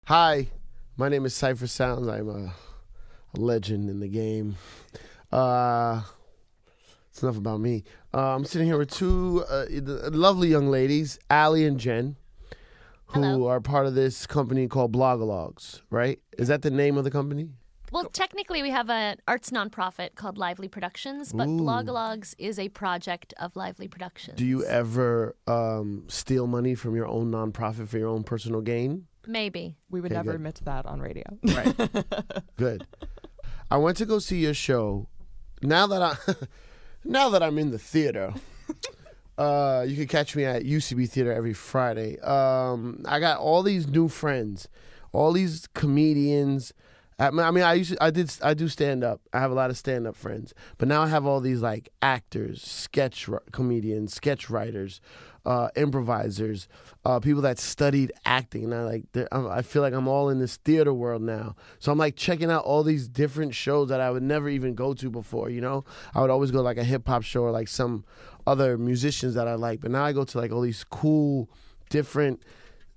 Hi, my name is Cipha Sounds. I'm a legend in the game. It's enough about me. I'm sitting here with two lovely young ladies, Allie and Jen, who Hello. are part of this company called Blogologues, right? Is that the name of the company? Well, technically, we have an arts nonprofit called Lively Productions, but Blogologues is a project of Lively Productions. Do you ever steal money from your own nonprofit for your own personal gain? Maybe. We would Okay, never good. admit to that on radio. Right. Good. I went to go see your show. Now that I'm in the theater, you can catch me at UCB Theater every Friday. I got all these new friends, all these comedians. I do stand up. I have a lot of stand up friends, but now I have all these like actors, comedians, sketch writers, improvisers, people that studied acting. And I feel like I'm all in this theater world now. So I'm like checking out all these different shows that I would never even go to before. You know, I would always go to like a hip hop show or like some other musicians that I like. But now I go to like all these cool, different.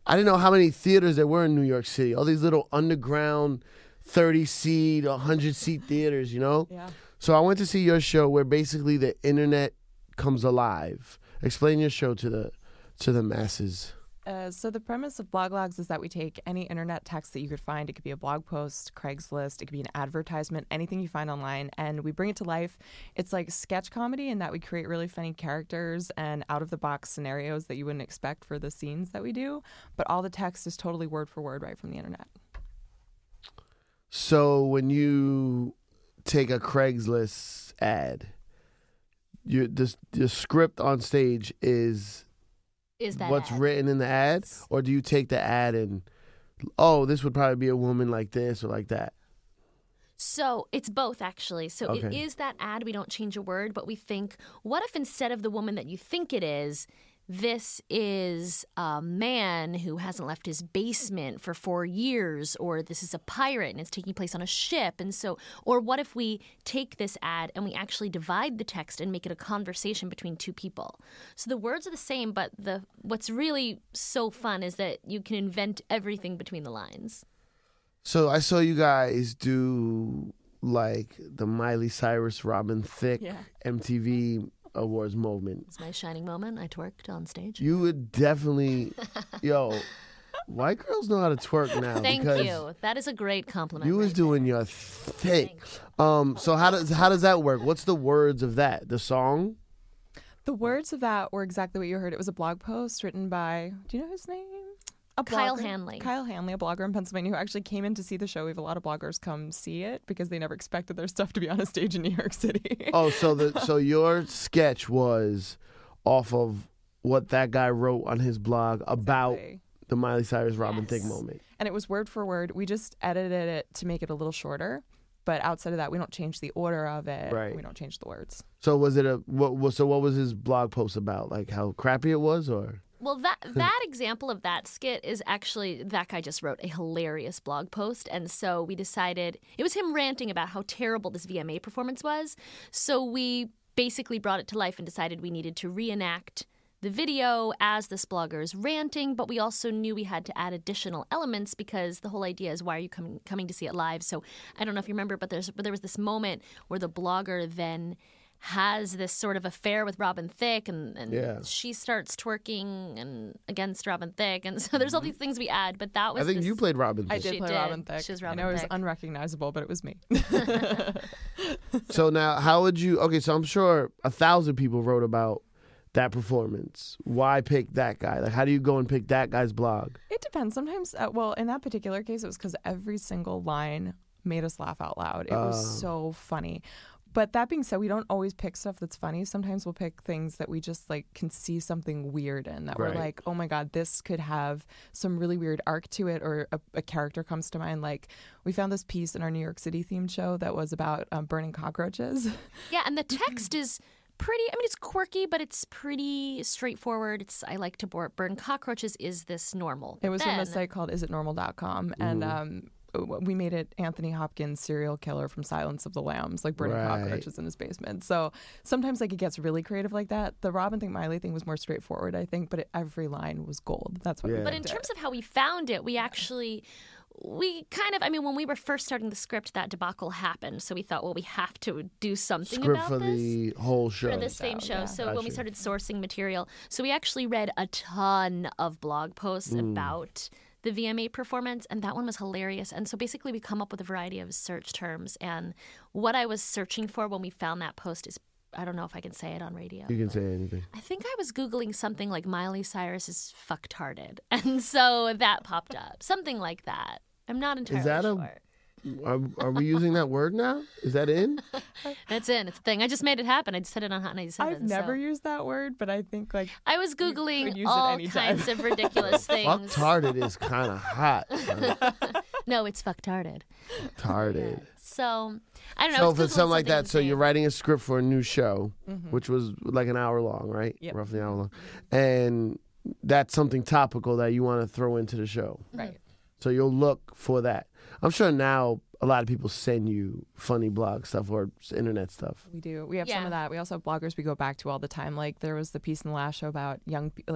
I didn't know how many theaters there were in New York City. All these little underground 30-seat, 100-seat theaters, you know? Yeah. So I went to see your show where basically the internet comes alive. Explain your show to the masses. So the premise of Blogologues is that we take any internet text that you could find. It could be a blog post, Craigslist, it could be an advertisement, anything you find online, and we bring it to life. It's like sketch comedy in that we create really funny characters and out-of-the-box scenarios that you wouldn't expect for the scenes that we do, but all the text is totally word for word right from the internet. So when you take a Craigslist ad, the script on stage is that what's ad. written in the ad? Or do you take the ad and, this would probably be a woman like this or like that? So it's both, actually. So It Okay. is that ad. We don't change a word, but we think, what if instead of the woman that you think it is, this is a man who hasn't left his basement for 4 years, or this is a pirate and it's taking place on a ship. And so, or what if we take this ad and we actually divide the text and make it a conversation between two people? So the words are the same, but what's really so fun is that you can invent everything between the lines. So I saw you guys do like the Miley Cyrus, Robin Thicke, Yeah. MTV Awards moment. It's my shining moment. I twerked on stage. You would definitely, white girls know how to twerk now. Thank because you. That is a great compliment. You was right doing your thing. So how does that work? What's the words of that? The song? The words of that were exactly what you heard. It was a blog post written by, do you know his name? Kyle Hanley. Kyle Hanley, a blogger in Pennsylvania who actually came in to see the show. We have a lot of bloggers come see it because they never expected their stuff to be on a stage in New York City. Oh, so your sketch was off of what that guy wrote on his blog about Exactly. the Miley Cyrus Robin Yes. Thicke moment. And it was word for word. We just edited it to make it a little shorter. But outside of that, we don't change the order of it. Right. We don't change the words. So was it what was his blog post about? Like how crappy it was, or? Well, that example of that skit is actually, that guy just wrote a hilarious blog post. And so we decided, it was him ranting about how terrible this VMA performance was. So we basically brought it to life and decided we needed to reenact the video as this blogger is ranting, but we also knew we had to add additional elements because the whole idea is, why are you coming to see it live? So I don't know if you remember, but there was this moment where the blogger then has this sort of affair with Robin Thicke, and Yeah. she starts twerking and against Robin Thicke, and so there's all these things we add. But that was I think you played Robin I Thicke. did She play did. Robin Thicke. She was I Robin know it was Thicke. unrecognizable, but it was me. So now, how would you? Okay, so I'm sure 1,000 people wrote about that performance. Why pick that guy? Like, how do you go and pick that guy's blog? It depends. Sometimes, well, in that particular case, it was because every single line made us laugh out loud. It was so funny. But that being said, we don't always pick stuff that's funny. Sometimes we'll pick things that we just like can see something weird in, that Right. we're like, oh my God, this could have some really weird arc to it, or a character comes to mind. Like, we found this piece in our New York City themed show that was about burning cockroaches. Yeah, and the text is pretty, I mean, it's quirky, but it's pretty straightforward. I like to burn cockroaches. Is this normal? It was from Then- a site called isitnormal.com, and we made it Anthony Hopkins, serial killer from Silence of the Lambs, like burning Right. cockroaches in his basement. So sometimes like it gets really creative like that. The Robin thing, Miley thing was more straightforward, I think, but every line was gold. That's what. Yeah. we But in did. terms of how we found it, we actually we kind of, I mean, when we were first starting the script, that debacle happened. So we thought, well, we have to do something Script about for this. the whole show. For this same show. Yeah. So Gotcha. when we started sourcing material, so we actually read a ton of blog posts about the VMA performance, and that one was hilarious. And so basically we come up with a variety of search terms. And what I was searching for when we found that post is, I don't know if I can say it on radio. You can say anything. I think I was Googling something like Miley Cyrus is fucktarded. And so that popped up. Something like that. I'm not entirely sure. Are we using that word now? Is that in? That's it. It's a thing. I just made it happen. I just said it on Hot 97. I've never used that word, but I think like I was could Googling use it all anytime. kinds of ridiculous things. Fucktarded is kind of hot. No, it's fucktarded. Tarded. So, I don't know. So I was for Googling something like that, so insane. you're writing a script for a new show, which was like an hour long, right? Yep. Roughly an hour long. And that's something topical that you want to throw into the show. right. So you'll look for that. I'm sure now a lot of people send you funny blog stuff or internet stuff. We do. We have some Yeah. of that. We also have bloggers we go back to all the time. Like there was the piece in the last show about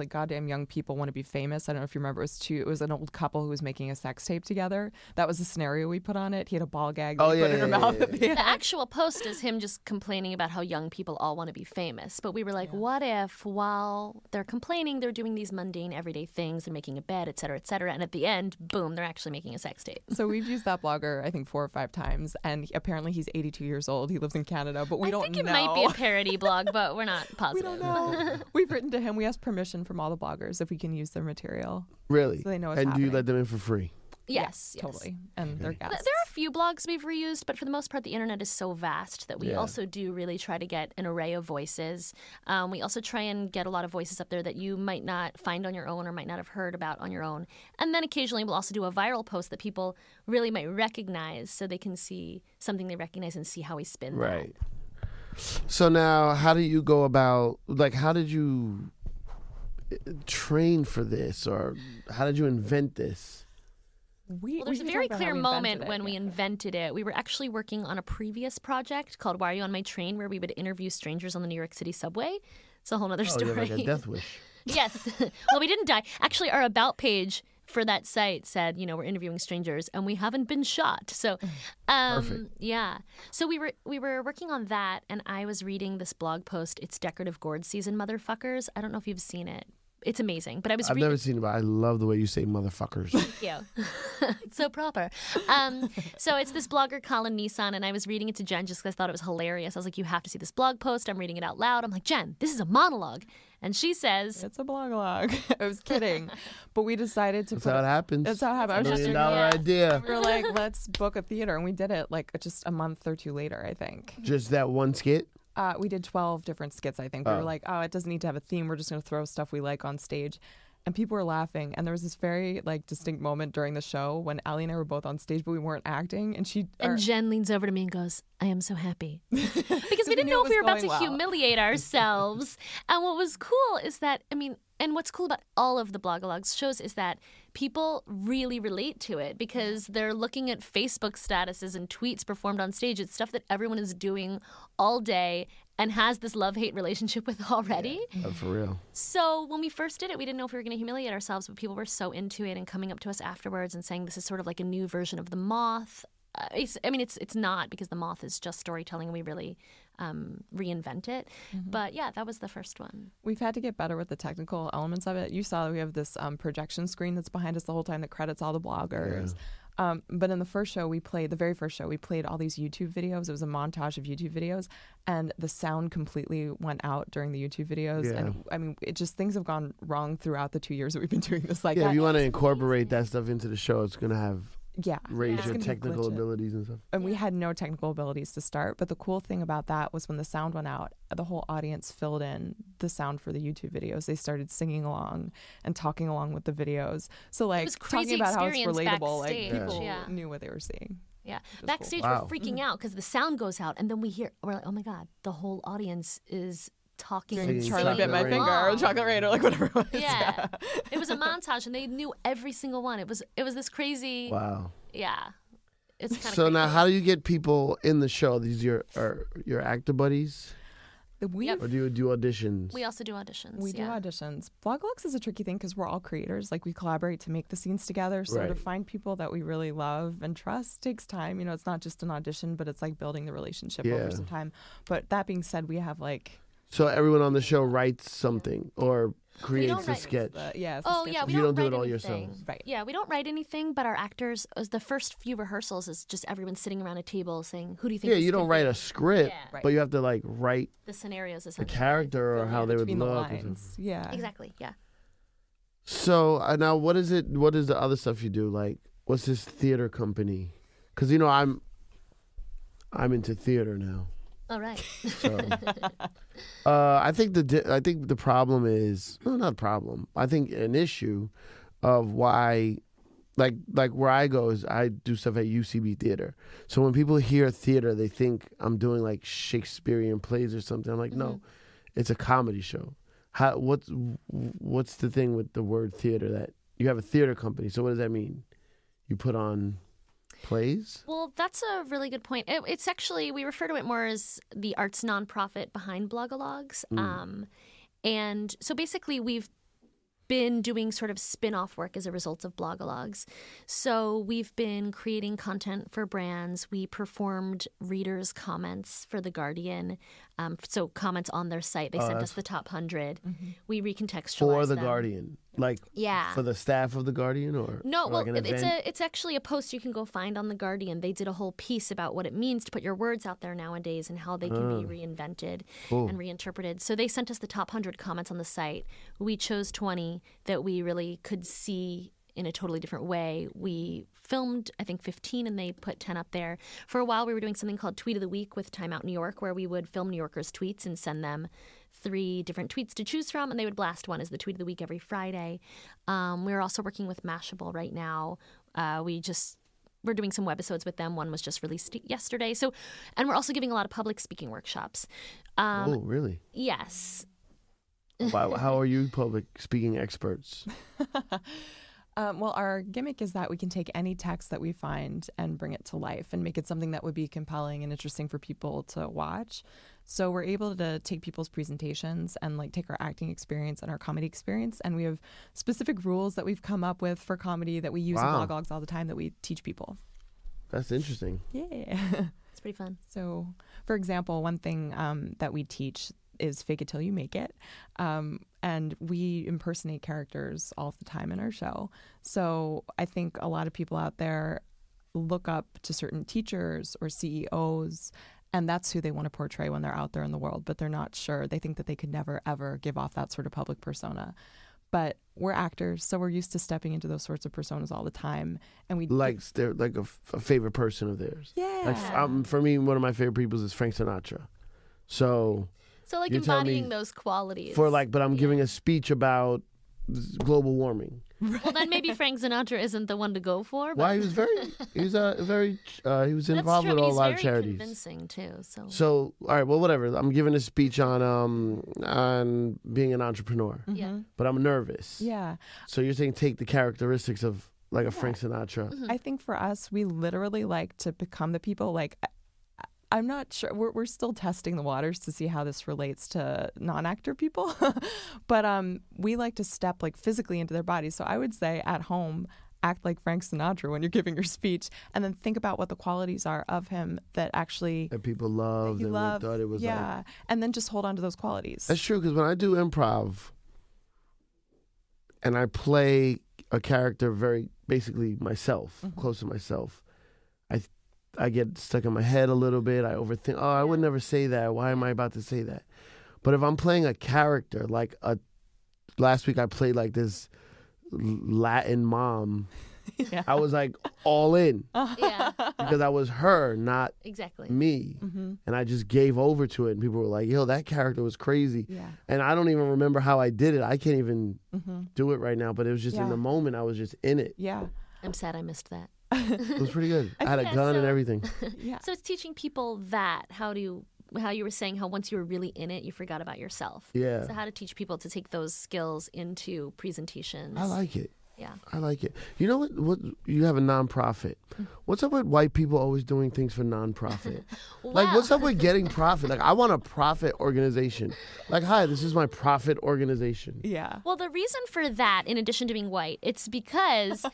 goddamn young people want to be famous. I don't know if you remember. It was an old couple who was making a sex tape together. That was the scenario we put on it. He had a ball gag that he put in her mouth at the The end. actual post is him just complaining about how young people all want to be famous. But we were like, what if while they're complaining, they're doing these mundane everyday things and making a bed, et cetera, and at the end, boom, they're actually making a sex tape. So we've used that blogger, I think, 4 or 5 times. And apparently he's 82 years old. He lives in Canada, but we don't know. I think it might be a parody blog, but we're not We positive. don't know. We've written to him. We asked permission from all the bloggers if we can use their material. Really? So they know what's and do you happening. let them in for free? Yes, yes. Totally. And they're There guests. are a few blogs we've reused, but for the most part, the internet is so vast that we Yeah. also do really try to get an array of voices. We also try and get a lot of voices up there that you might not find on your own or might not have heard about on your own. And then occasionally we'll also do a viral post that people really might recognize so they can see something they recognize and see how we spin that. Right. So now, how do you go about, like, how did you train for this, or how did you invent this? Well, there's a very clear moment when we invented it. We were actually working on a previous project called Why Are You On My Train, where we would interview strangers on the New York City subway. It's a whole other Oh, story. you're like a death wish. Yes. Well, we didn't die. Actually, our about page for that site said, we're interviewing strangers and we haven't been shot. So, Perfect. yeah. So we were working on that, and I was reading this blog post. It's Decorative Gourd Season, motherfuckers. I don't know if you've seen it. It's amazing. But I was I've reading. never seen it, but I love the way you say motherfuckers. Thank you. It's so proper. So it's this blogger, Colin Nissan, and I was reading it to Jen just because I thought it was hilarious. I was like, you have to see this blog post. I'm reading it out loud. I'm like, Jen, this is a monologue. And she says, It's a Blogologue. I was kidding. But we decided to That's put how it. it happens. That's how it happened. I was $1 just million idea. we were like, let's book a theater. And we did it like just a month or 2 later, I think. Just that one skit? We did 12 different skits, I think. We Oh. were like, it doesn't need to have a theme. We're just going to throw stuff we like on stage. And people were laughing. And there was this very distinct moment during the show when Allie and I were both on stage, but we weren't acting. And Jen leans over to me and goes, I am so happy. Because we didn't knew know it if we were was about to going well. humiliate ourselves. And what was cool is that, and what's cool about all of the Blogologues shows is that people really relate to it because they're looking at Facebook statuses and tweets performed on stage. It's stuff that everyone is doing all day and has this love-hate relationship with already. Oh, for real. So when we first did it, we didn't know if we were going to humiliate ourselves, but people were so into it and coming up to us afterwards and saying this is sort of like a new version of The Moth. It's not, because The Moth is just storytelling and we really reinvent it. But yeah, that was the first one. we've had to get better with the technical elements of it. You saw that we have this projection screen that's behind us the whole time that credits all the bloggers. But in the very first show, we played all these YouTube videos. It was a montage of YouTube videos, and the sound completely went out during the YouTube videos. Yeah. And things have gone wrong throughout the 2 years that we've been doing this. Like Yeah, that. if you want to incorporate that stuff into the show, it's going to have raise It's your gonna be technical glitchy. abilities and stuff. And we had no technical abilities to start. But the cool thing about that was when the sound went out, the whole audience filled in the sound for the YouTube videos. They started singing along and talking along with the videos. So was crazy talking about how it's experience relatable, backstage, people yeah. knew what they were seeing. Yeah. cool. Backstage, Wow. we're freaking out because the sound goes out, and then we're like, oh my God, the whole audience is talking and Singing Charlie bit my Chocolate Rain. finger or Chocolate Rain or whatever it was. Yeah. It was a montage, and they knew every single one. It was this crazy. Wow. Yeah. It's kind of So now, how do you get people in the show? These are your actor buddies? Or do you do auditions? We also do auditions. We do auditions. Blogologues is a tricky thing because we're all creators. Like, we collaborate to make the scenes together. So to find people that we really love and trust takes time. You know, it's not just an audition, but it's like building the relationship over some time. But that being said, we have like... So everyone on the show writes something or creates a sketch. We you don't do write it all anything. yourself. Right. Yeah, we don't write anything, but our actors, the first few rehearsals is just everyone sitting around a table saying, who do you think Yeah, this you don't could write be? a script, but you have to like write the scenarios the essentially. character or how they would Between the look. lines. Yeah. Exactly, yeah. So now what is it? What is the other stuff you do? Like, what's this theater company? Because, you know, I'm into theater now. All right. So, I think the problem is not a problem. I think an issue of why, like where I go is I do stuff at UCB Theater. So when people hear theater, they think I'm doing like Shakespearean plays or something. I'm like, no, it's a comedy show. What's the thing with the word theater? That you have a theater company. So what does that mean? You put on plays? Well, that's a really good point. It's actually, we refer to it more as the arts nonprofit behind Blogologues. And so basically we've been doing sort of spin-off work as a result of Blogologues. So we've been creating content for brands. We performed readers' comments for The Guardian. So comments on their site. They sent us the top 100. We recontextualized For The them. Guardian? Like for the staff of The Guardian? Or no, well, like it's actually a post you can go find on The Guardian. They did a whole piece about what it means to put your words out there nowadays and how they can be reinvented and reinterpreted. So they sent us the top 100 comments on the site. We chose 20 that we really could see in a totally different way. We filmed, I think, 15, and they put 10 up there. For a while, we were doing something called Tweet of the Week with Time Out New York, where we would film New Yorkers' tweets and send them 3 different tweets to choose from, and they would blast one as the Tweet of the Week every Friday. We're also working with Mashable right now. We're doing some webisodes with them. One was just released yesterday. So, and we're also giving a lot of public speaking workshops. Oh, really? Yes. Wow. How are you public speaking experts? Well, our gimmick is that we can take any text that we find and bring it to life and make it something that would be compelling and interesting for people to watch. So we're able to take people's presentations and like take our acting experience and our comedy experience, and we have specific rules that we've come up with for comedy that we use in Blogologues all the time that we teach people. That's interesting. Yeah. It's pretty fun. So, for example, one thing that we teach is fake it till you make it. And we impersonate characters all the time in our show. So I think a lot of people out there look up to certain teachers or CEOs, and that's who they want to portray when they're out there in the world, but they're not sure. They think that they could never, ever give off that sort of public persona. But we're actors, so we're used to stepping into those sorts of personas all the time. And they're like a favorite person of theirs. Yeah. Like, for me, one of my favorite people is Frank Sinatra. So like you're embodying those qualities. But I'm giving a speech about global warming. Well, then maybe Frank Sinatra isn't the one to go for. But... Why? He was involved with a lot of charities. He's very convincing too. So all right, well, whatever. I'm giving a speech on being an entrepreneur. Yeah. But I'm nervous. Yeah. So you're saying take the characteristics of like a Frank Sinatra. I think for us, we literally like to become the people. Like, I'm not sure. We're still testing the waters to see how this relates to non-actor people. But we like to step like physically into their bodies. So I would say at home, act like Frank Sinatra when you're giving your speech, and then think about what the qualities are of him that actually that people loved and thought it was and then just hold on to those qualities. That's true, because when I do improv and I play a character very basically myself, close to myself, I get stuck in my head a little bit. I overthink. Oh, I would never say that. Why am I about to say that? But if I'm playing a character, like last week I played like this Latin mom. I was like all in. Because I was her, not me. And I just gave over to it. And people were like, yo, that character was crazy. And I don't even remember how I did it. I can't even do it right now. But it was just in the moment. I was just in it. I'm sad I missed that. It was pretty good. I had a gun and everything. So it's teaching people that how you were saying how once you were really in it, you forgot about yourself. Yeah. So how to teach people to take those skills into presentations. I like it. Yeah. I like it. You know what you have a nonprofit. What's up with white people always doing things for nonprofit? Like, what's up with getting profit? Like, I want a profit organization. Like, hi, this is my profit organization. Yeah. Well, the reason for that, in addition to being white, it's because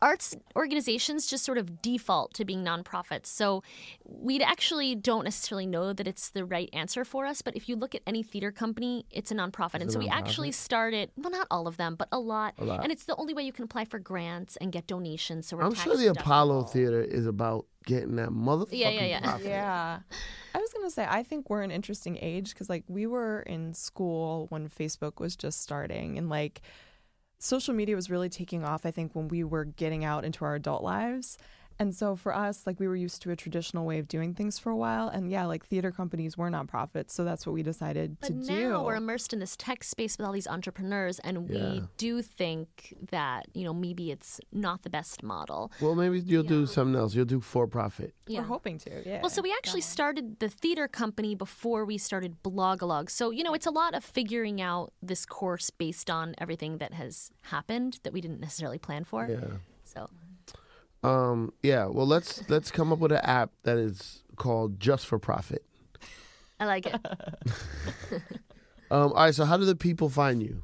arts organizations just sort of default to being nonprofits. So we actually don't necessarily know that it's the right answer for us. But if you look at any theater company, it's a nonprofit. And so we actually started, well, not all of them, but a lot. And it's the only way you can apply for grants and get donations. So we're I'm sure the Apollo Theater is about getting that motherfucking profit. Yeah. I was going to say, I think we're an interesting age because, like, we were in school when Facebook was just starting and, like, social media was really taking off, I think, when we were getting out into our adult lives. And so for us, like, we were used to a traditional way of doing things for a while. And yeah, like, theater companies were nonprofits. So that's what we decided to do. But now we're immersed in this tech space with all these entrepreneurs. And we do think that, you know, maybe it's not the best model. Well, maybe you'll do something else. You'll do for-profit. Yeah. We're hoping to, yeah. Well, so we actually started the theater company before we started Blogologues. So, you know, it's a lot of figuring out this course based on everything that has happened that we didn't necessarily plan for. Yeah. So... yeah, well, let's come up with an app that is called Just for Profit. I like it. All right, so how do the people find you?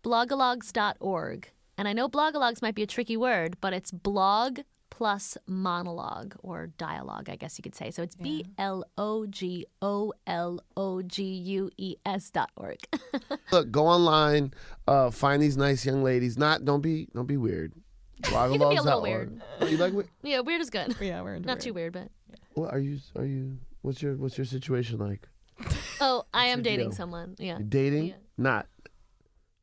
Blogalogs.org. And I know blogalogs might be a tricky word, but it's blog plus monologue or dialogue, I guess you could say. So it's BLOGOLOGUES.org. Look, go online, find these nice young ladies. Don't be weird. You can be a little weird. Oh, you like Yeah, weird is good. Yeah, we're into Not weird. too weird, but What are you? What's your situation like? oh, I am your dating deal? someone. Yeah. You dating? Yeah.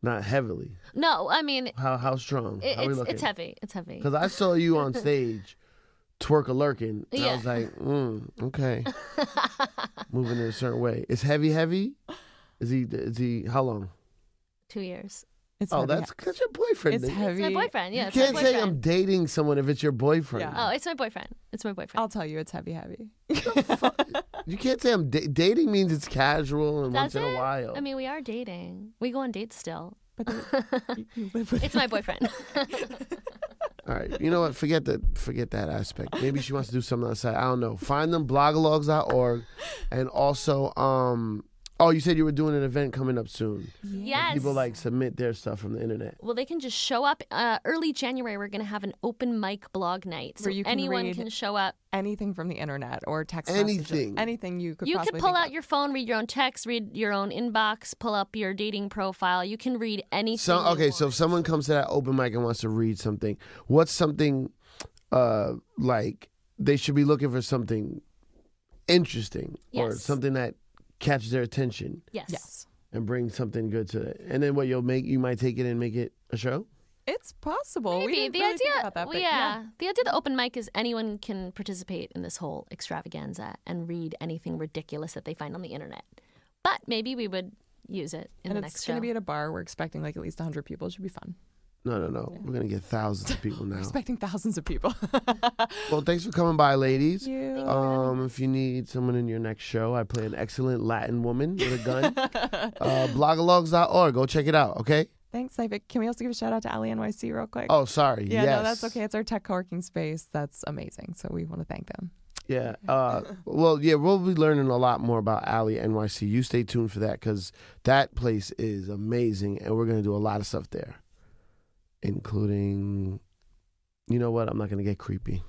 Not heavily. No, I mean How strong? How we looking? it's heavy. It's heavy. Because I saw you on stage twerk-a-lurking. And I was like, okay. Moving in a certain way. Is heavy? Is he how long? 2 years. It's Oh, heavy. that's your boyfriend. It's nigga. heavy. It's my boyfriend. Yeah, You it's my can't say boyfriend. I'm dating someone if it's your boyfriend. Yeah. Oh, it's my boyfriend. It's my boyfriend. I'll tell you, it's heavy. You can't say I'm dating means it's casual and Does once in a it? while. I mean, we are dating. We go on dates still. But you live with It's my boyfriend. All right, you know what? Forget that aspect. Maybe she wants to do something outside. I don't know. Find them blogologues.org, and also oh, you said you were doing an event coming up soon. Yes. People like submit their stuff from the internet. Well, they can just show up. Early January, we're going to have an open mic blog night. So Where you can anyone read can show up. anything from the internet or text Anything. messages. Anything you could You possibly could pull think out of. your phone, read your own text, read your own inbox, pull up your dating profile. You can read anything. you So want. if someone comes to that open mic and wants to read something, what's something like they should be looking for something interesting or Yes. something that catches their attention Yes. and brings something good to it. And then what you might take it and make it a show? It's possible. We Maybe didn't the really idea. think about that, well, but yeah, the idea of the open mic is anyone can participate in this whole extravaganza and read anything ridiculous that they find on the internet. But maybe we would use it in And the it's next going show. to be at a bar. We're expecting like at least 100 people. It should be fun. No. We're going to get thousands of people We're now. expecting thousands of people. Well, thanks for coming by, ladies. Thank you. If you need someone in your next show, I play an excellent Latin woman with a gun. Blogologues.org. Go check it out, okay? Thanks, Cipha. Can we also give a shout out to Alley NYC real quick? Oh, sorry. yeah, yes. no, that's okay. It's our tech co-working space. That's amazing. So we want to thank them. Yeah. We'll be learning a lot more about Alley NYC. You stay tuned for that because that place is amazing, and we're going to do a lot of stuff there, including, you know what? I'm not going to get creepy.